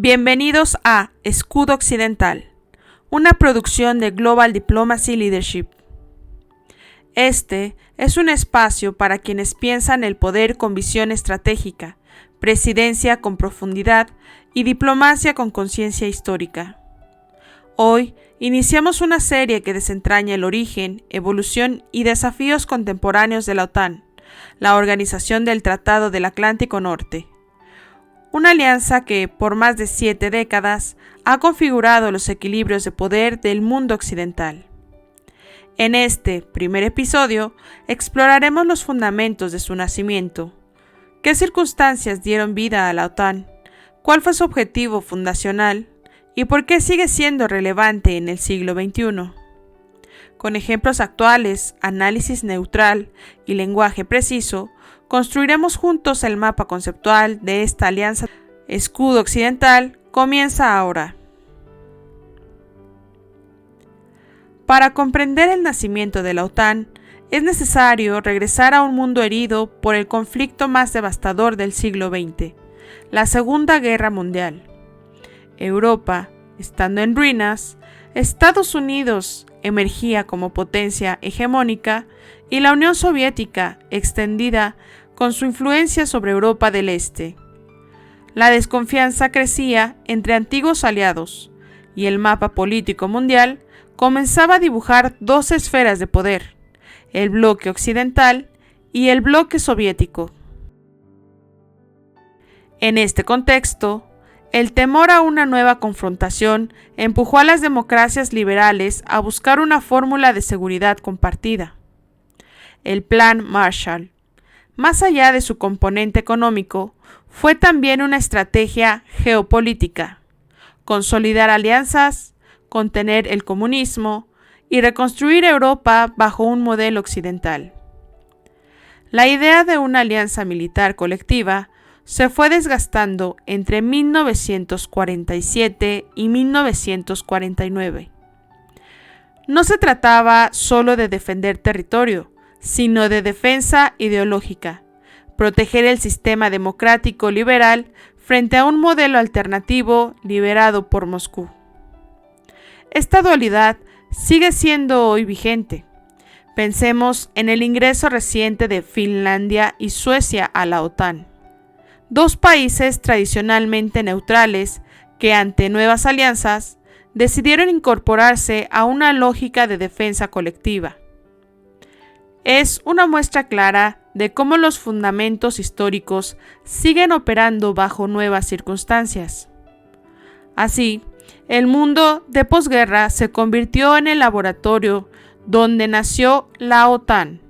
Bienvenidos a Escudo Occidental, una producción de Global Diplomacy Leadership. Este es un espacio para quienes piensan el poder con visión estratégica, presidencia con profundidad y diplomacia con conciencia histórica. Hoy iniciamos una serie que desentraña el origen, evolución y desafíos contemporáneos de la OTAN, la Organización del Tratado del Atlántico Norte. Una alianza que, por más de 7 décadas, ha configurado los equilibrios de poder del mundo occidental. En este primer episodio, exploraremos los fundamentos de su nacimiento, qué circunstancias dieron vida a la OTAN, cuál fue su objetivo fundacional y por qué sigue siendo relevante en el siglo XXI. Con ejemplos actuales, análisis neutral y lenguaje preciso, construiremos juntos el mapa conceptual de esta alianza. Escudo Occidental comienza ahora. Para comprender el nacimiento de la OTAN, es necesario regresar a un mundo herido por el conflicto más devastador del siglo XX, la Segunda Guerra Mundial. Europa, estando en ruinas, Estados Unidos emergía como potencia hegemónica y la Unión Soviética extendida con su influencia sobre Europa del Este. La desconfianza crecía entre antiguos aliados y el mapa político mundial comenzaba a dibujar dos esferas de poder, el bloque occidental y el bloque soviético. En este contexto, el temor a una nueva confrontación empujó a las democracias liberales a buscar una fórmula de seguridad compartida. El Plan Marshall, más allá de su componente económico, fue también una estrategia geopolítica: consolidar alianzas, contener el comunismo y reconstruir Europa bajo un modelo occidental. La idea de una alianza militar colectiva se fue desgastando entre 1947 y 1949. No se trataba solo de defender territorio, sino de defensa ideológica, proteger el sistema democrático liberal frente a un modelo alternativo liderado por Moscú. Esta dualidad sigue siendo hoy vigente. Pensemos en el ingreso reciente de Finlandia y Suecia a la OTAN. Dos países tradicionalmente neutrales que, ante nuevas alianzas, decidieron incorporarse a una lógica de defensa colectiva. Es una muestra clara de cómo los fundamentos históricos siguen operando bajo nuevas circunstancias. Así, el mundo de posguerra se convirtió en el laboratorio donde nació la OTAN,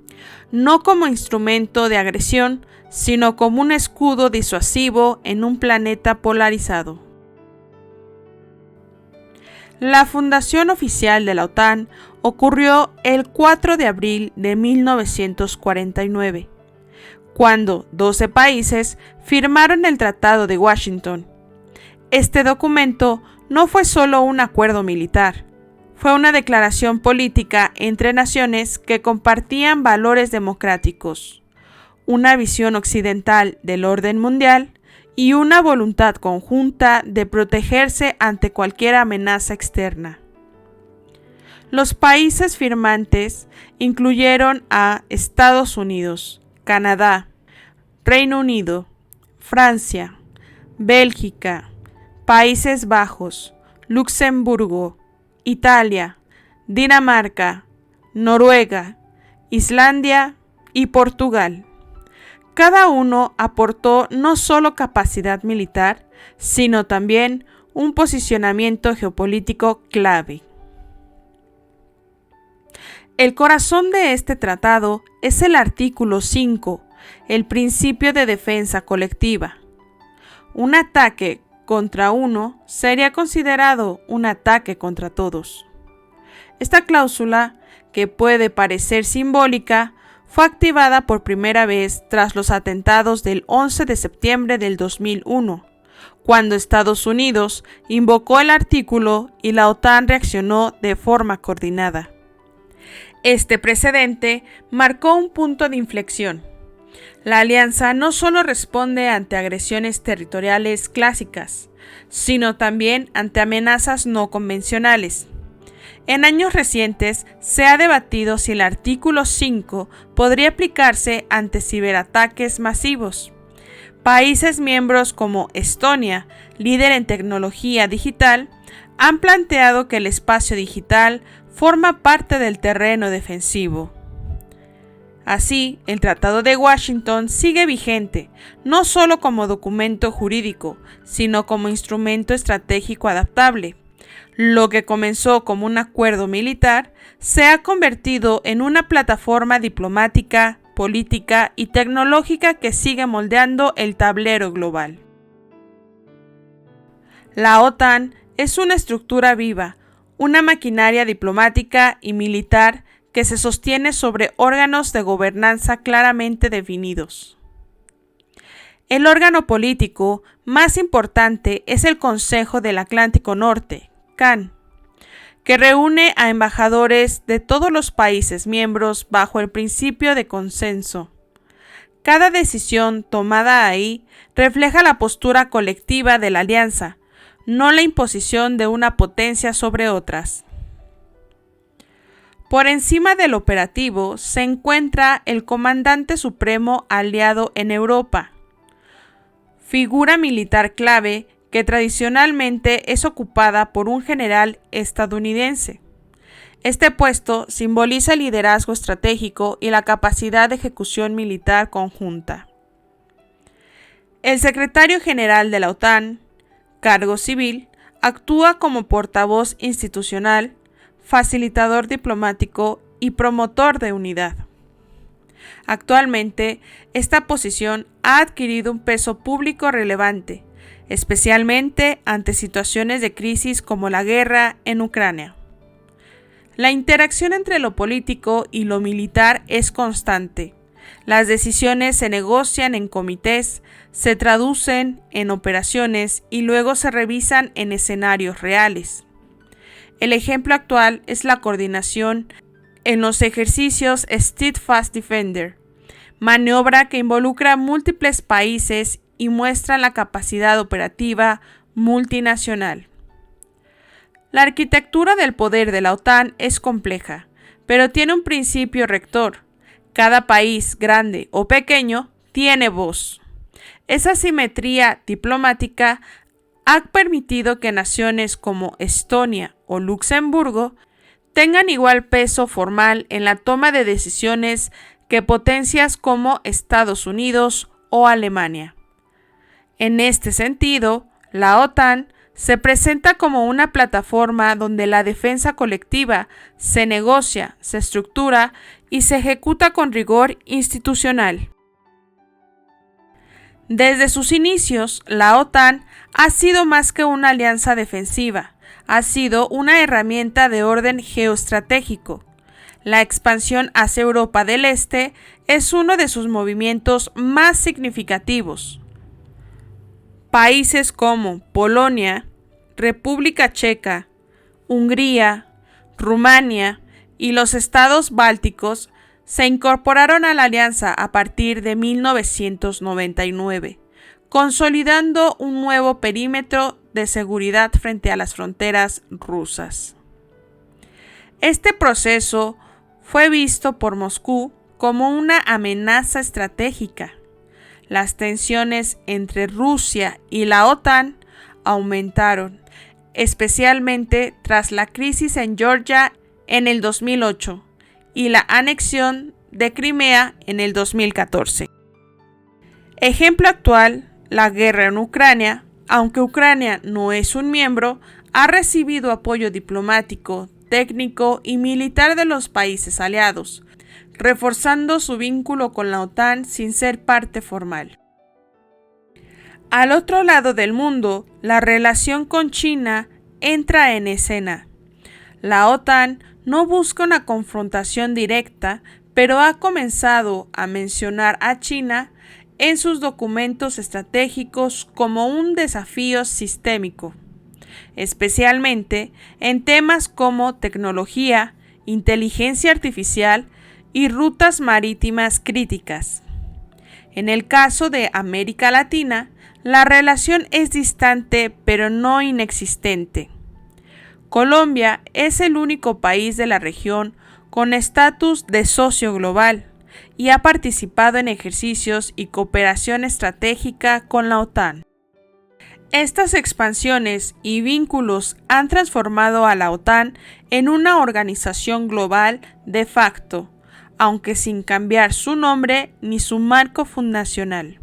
no como instrumento de agresión, sino como un escudo disuasivo en un planeta polarizado. La fundación oficial de la OTAN ocurrió el 4 de abril de 1949, cuando 12 países firmaron el Tratado de Washington. Este documento no fue solo un acuerdo militar, fue una declaración política entre naciones que compartían valores democráticos, una visión occidental del orden mundial y una voluntad conjunta de protegerse ante cualquier amenaza externa. Los países firmantes incluyeron a Estados Unidos, Canadá, Reino Unido, Francia, Bélgica, Países Bajos, Luxemburgo, Italia, Dinamarca, Noruega, Islandia y Portugal. Cada uno aportó no solo capacidad militar, sino también un posicionamiento geopolítico clave. El corazón de este tratado es el artículo 5, el principio de defensa colectiva. Un ataque contra uno sería considerado un ataque contra todos. Esta cláusula, que puede parecer simbólica, fue activada por primera vez tras los atentados del 11 de septiembre del 2001, cuando Estados Unidos invocó el artículo y la OTAN reaccionó de forma coordinada. Este precedente marcó un punto de inflexión. La alianza no solo responde ante agresiones territoriales clásicas, sino también ante amenazas no convencionales. En años recientes se ha debatido si el artículo 5 podría aplicarse ante ciberataques masivos. Países miembros como Estonia, líder en tecnología digital, han planteado que el espacio digital forma parte del terreno defensivo. Así, el Tratado de Washington sigue vigente, no solo como documento jurídico, sino como instrumento estratégico adaptable. Lo que comenzó como un acuerdo militar se ha convertido en una plataforma diplomática, política y tecnológica que sigue moldeando el tablero global. La OTAN es una estructura viva, una maquinaria diplomática y militar que se sostiene sobre órganos de gobernanza claramente definidos. El órgano político más importante es el Consejo del Atlántico Norte, CAN, que reúne a embajadores de todos los países miembros bajo el principio de consenso. Cada decisión tomada ahí refleja la postura colectiva de la alianza, no la imposición de una potencia sobre otras. Por encima del operativo se encuentra el Comandante Supremo aliado en Europa, figura militar clave que tradicionalmente es ocupada por un general estadounidense. Este puesto simboliza el liderazgo estratégico y la capacidad de ejecución militar conjunta. El secretario general de la OTAN, cargo civil, actúa como portavoz institucional, facilitador diplomático y promotor de unidad. Actualmente, esta posición ha adquirido un peso público relevante, especialmente ante situaciones de crisis como la guerra en Ucrania. La interacción entre lo político y lo militar es constante. Las decisiones se negocian en comités, se traducen en operaciones y luego se revisan en escenarios reales. El ejemplo actual es la coordinación en los ejercicios Steadfast Defender, maniobra que involucra múltiples países y muestra la capacidad operativa multinacional. La arquitectura del poder de la OTAN es compleja, pero tiene un principio rector. Cada país, grande o pequeño, tiene voz. Esa simetría diplomática ha permitido que naciones como Estonia o Luxemburgo tengan igual peso formal en la toma de decisiones que potencias como Estados Unidos o Alemania. En este sentido, la OTAN se presenta como una plataforma donde la defensa colectiva se negocia, se estructura y se ejecuta con rigor institucional. Desde sus inicios, la OTAN ha sido más que una alianza defensiva, ha sido una herramienta de orden geoestratégico. La expansión hacia Europa del Este es uno de sus movimientos más significativos. Países como Polonia, República Checa, Hungría, Rumania y los estados bálticos se incorporaron a la alianza a partir de 1999, consolidando un nuevo perímetro de seguridad frente a las fronteras rusas. Este proceso fue visto por Moscú como una amenaza estratégica. Las tensiones entre Rusia y la OTAN aumentaron, especialmente tras la crisis en Georgia en el 2008 y la anexión de Crimea en el 2014. Ejemplo actual, la guerra en Ucrania, aunque Ucrania no es un miembro, ha recibido apoyo diplomático, técnico y militar de los países aliados, reforzando su vínculo con la OTAN sin ser parte formal. Al otro lado del mundo, la relación con China entra en escena. La OTAN no busca una confrontación directa, pero ha comenzado a mencionar a China en sus documentos estratégicos como un desafío sistémico, especialmente en temas como tecnología, inteligencia artificial y rutas marítimas críticas. En el caso de América Latina, la relación es distante pero no inexistente. Colombia es el único país de la región con estatus de socio global y ha participado en ejercicios y cooperación estratégica con la OTAN. Estas expansiones y vínculos han transformado a la OTAN en una organización global de facto, aunque sin cambiar su nombre ni su marco fundacional.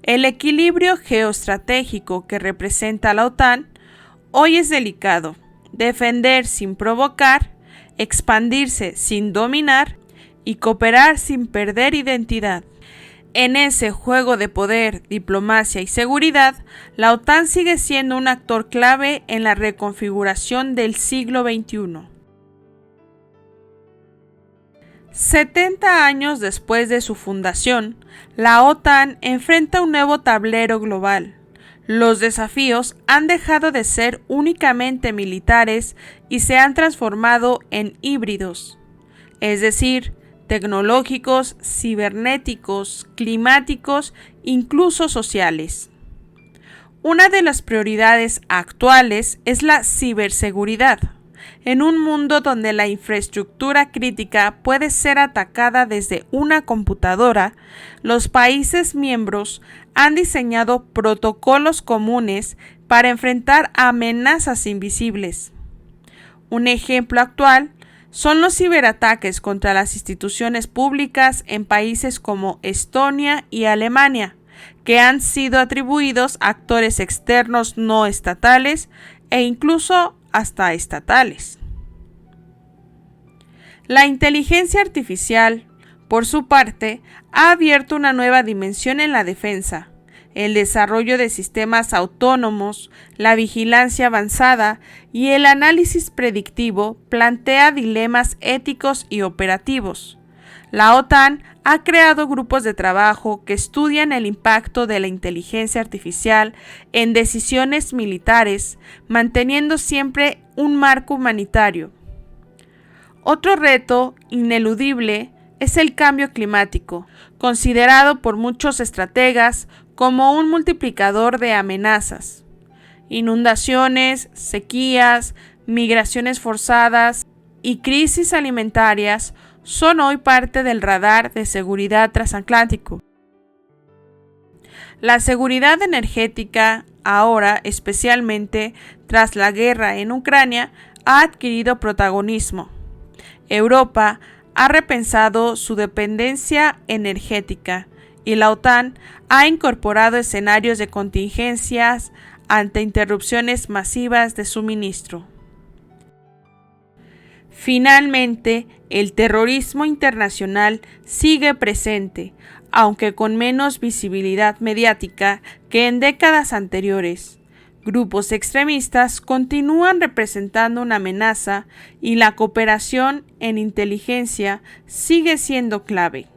El equilibrio geoestratégico que representa la OTAN hoy es delicado: defender sin provocar, expandirse sin dominar y cooperar sin perder identidad. En ese juego de poder, diplomacia y seguridad, la OTAN sigue siendo un actor clave en la reconfiguración del siglo XXI. 70 años después de su fundación, la OTAN enfrenta un nuevo tablero global. Los desafíos han dejado de ser únicamente militares y se han transformado en híbridos, es decir, tecnológicos, cibernéticos, climáticos, incluso sociales. Una de las prioridades actuales es la ciberseguridad. En un mundo donde la infraestructura crítica puede ser atacada desde una computadora, los países miembros han diseñado protocolos comunes para enfrentar amenazas invisibles. Un ejemplo actual son los ciberataques contra las instituciones públicas en países como Estonia y Alemania, que han sido atribuidos a actores externos no estatales e incluso hasta estatales. La inteligencia artificial, por su parte, ha abierto una nueva dimensión en la defensa. El desarrollo de sistemas autónomos, la vigilancia avanzada y el análisis predictivo plantea dilemas éticos y operativos. La OTAN ha creado grupos de trabajo que estudian el impacto de la inteligencia artificial en decisiones militares, manteniendo siempre un marco humanitario. Otro reto ineludible es el cambio climático, considerado por muchos estrategas como un multiplicador de amenazas. Inundaciones, sequías, migraciones forzadas y crisis alimentarias son hoy parte del radar de seguridad transatlántico. La seguridad energética, ahora especialmente tras la guerra en Ucrania, ha adquirido protagonismo. Europa ha repensado su dependencia energética y la OTAN ha incorporado escenarios de contingencias ante interrupciones masivas de suministro. Finalmente, el terrorismo internacional sigue presente, aunque con menos visibilidad mediática que en décadas anteriores. Grupos extremistas continúan representando una amenaza y la cooperación en inteligencia sigue siendo clave.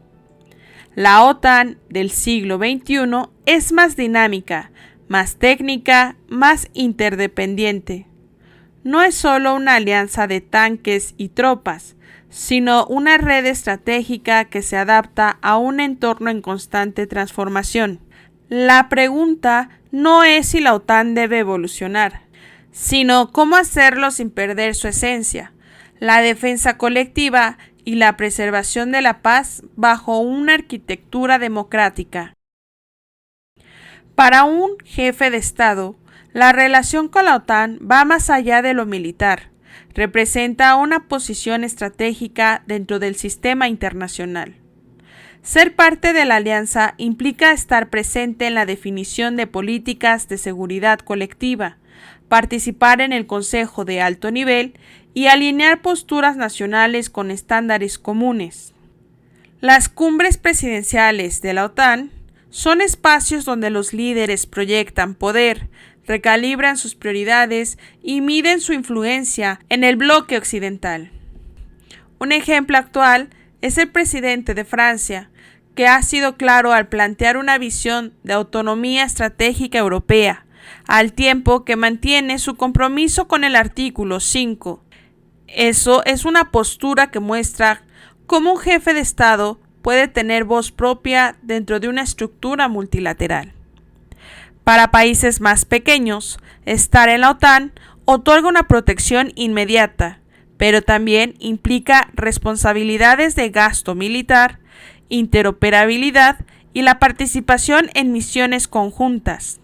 La OTAN del siglo XXI es más dinámica, más técnica, más interdependiente. No es solo una alianza de tanques y tropas, sino una red estratégica que se adapta a un entorno en constante transformación. La pregunta no es si la OTAN debe evolucionar, sino cómo hacerlo sin perder su esencia, la defensa colectiva y la preservación de la paz bajo una arquitectura democrática. Para un jefe de Estado, la relación con la OTAN va más allá de lo militar, representa una posición estratégica dentro del sistema internacional. Ser parte de la alianza implica estar presente en la definición de políticas de seguridad colectiva, participar en el Consejo de alto nivel y alinear posturas nacionales con estándares comunes. Las cumbres presidenciales de la OTAN son espacios donde los líderes proyectan poder, recalibran sus prioridades y miden su influencia en el bloque occidental. Un ejemplo actual es el presidente de Francia, que ha sido claro al plantear una visión de autonomía estratégica europea, al tiempo que mantiene su compromiso con el artículo 5. Eso es una postura que muestra cómo un jefe de Estado puede tener voz propia dentro de una estructura multilateral. Para países más pequeños, estar en la OTAN otorga una protección inmediata, pero también implica responsabilidades de gasto militar, interoperabilidad y la participación en misiones conjuntas.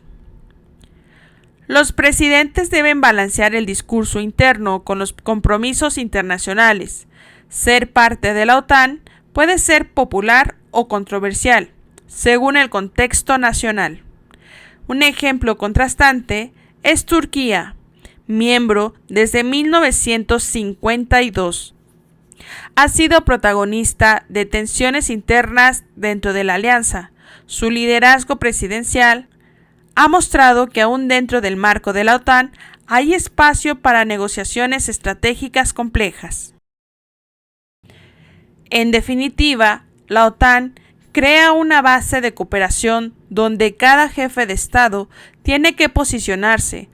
Los presidentes deben balancear el discurso interno con los compromisos internacionales. Ser parte de la OTAN puede ser popular o controversial, según el contexto nacional. Un ejemplo contrastante es Turquía, miembro desde 1952. Ha sido protagonista de tensiones internas dentro de la alianza. Su liderazgo presidencial ha mostrado que aún dentro del marco de la OTAN hay espacio para negociaciones estratégicas complejas. En definitiva, la OTAN crea una base de cooperación donde cada jefe de Estado tiene que posicionarse,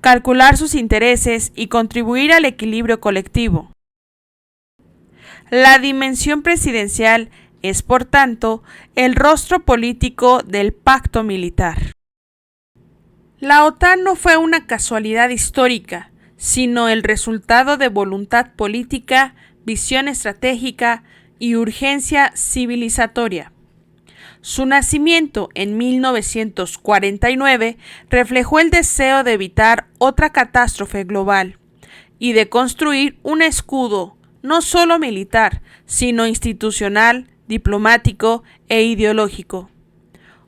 calcular sus intereses y contribuir al equilibrio colectivo. La dimensión presidencial es, por tanto, el rostro político del pacto militar. La OTAN no fue una casualidad histórica, sino el resultado de voluntad política, visión estratégica y urgencia civilizatoria. Su nacimiento en 1949 reflejó el deseo de evitar otra catástrofe global y de construir un escudo no solo militar, sino institucional, diplomático e ideológico.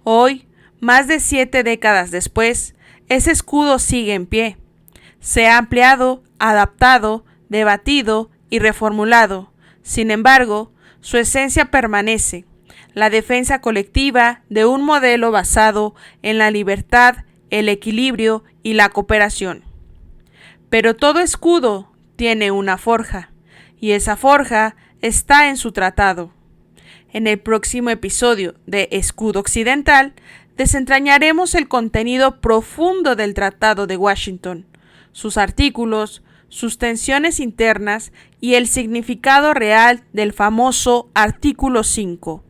Hoy, más de 7 décadas después, ese escudo sigue en pie. Se ha ampliado, adaptado, debatido y reformulado. Sin embargo, su esencia permanece: la defensa colectiva de un modelo basado en la libertad, el equilibrio y la cooperación. Pero todo escudo tiene una forja, y esa forja está en su tratado. En el próximo episodio de Escudo Occidental, desentrañaremos el contenido profundo del Tratado de Washington, sus artículos, sus tensiones internas y el significado real del famoso Artículo 5.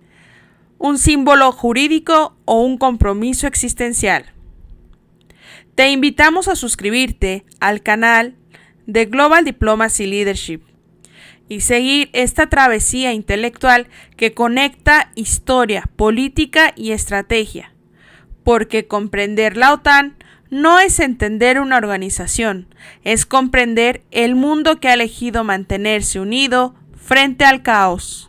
¿Un símbolo jurídico o un compromiso existencial? Te invitamos a suscribirte al canal de Global Diplomacy Leadership y seguir esta travesía intelectual que conecta historia, política y estrategia, porque comprender la OTAN no es entender una organización, es comprender el mundo que ha elegido mantenerse unido frente al caos.